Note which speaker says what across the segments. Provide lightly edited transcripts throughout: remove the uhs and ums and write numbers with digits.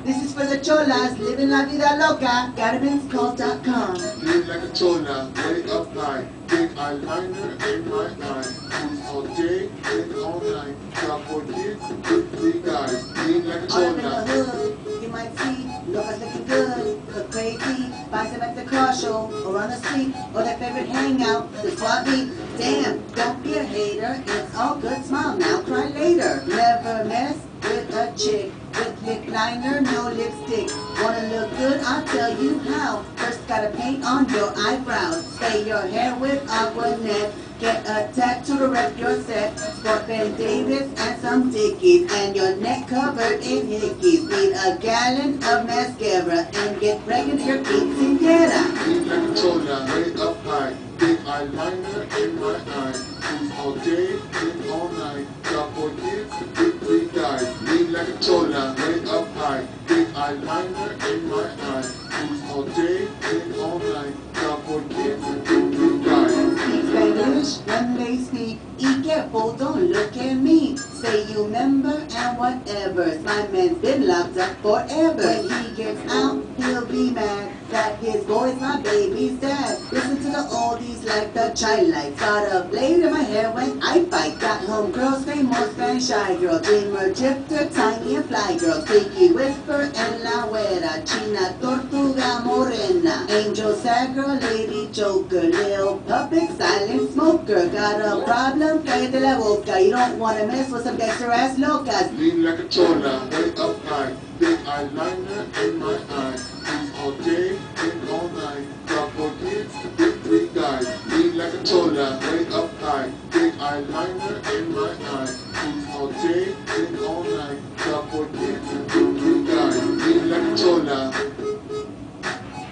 Speaker 1: This is for the cholas living la vida loca. GarmentsCall.com.
Speaker 2: Lean like a chola, way up high. Big eyeliner in my eye. Cruise all day, and all night. Shop for kids, with 3 guys. Lean like a
Speaker 1: All up in
Speaker 2: chola.
Speaker 1: the hood, you might see locas looking good, look crazy. Buy them at the car show or on the street or their favorite hangout, the swap meet. Damn, don't be a hater. It's all good. Smile now, cry later. Never mess with a chick with lip liner, no lipstick. Wanna look good? I'll tell you how. First gotta paint on your eyebrows. Spray your hair with Aquanet. Get a tattoo to rep your set. Sport Ben Davis and some Dickies. And your neck covered in hickeys. Need a gallon of mascara. And get pregnant your quinceañera.
Speaker 2: Lean like a chola, way up high. Big eyeliner in my eye. Cruise all day, and all night. Shop for kids, with 3 guys. Lean like a chola, way up high. Big eyeliner in my eye. Cruise all day, and all night. Shop for kids, with 3 guys.
Speaker 1: Speak Spanish when they speak. Be careful, don't look at me. Say you member and whatever. My man's been locked up forever. When he gets out, he'll be mad that his boy's my baby's dad. Listen to the oldies like the child lights. Got a blade in my hair when I fight. Got homegirls, famous Spanish shy girl. Dreamer, drifter, tiny and fly girl. Freaky whisper en la güera. China, tortuga, morena. Angel, sad girl, lady, joker. Lil puppet, silent smoker. Got a problem? Cállate la boca. You don't wanna mess with some gangster ass locas.
Speaker 2: Lean like a chola, way up high. Big eyeliner in my eye. Cruise all day and all night. Shop for kids, with 3 guys. Lean like a chola, way up high. Big eyeliner in my eye. Cruise all day and all night. Shop for kids, with 3 guys. Lean like a chola,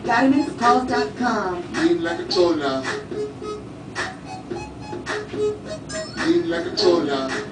Speaker 1: GarmentsCall.com.
Speaker 2: lean like a chola. Lean like a chola.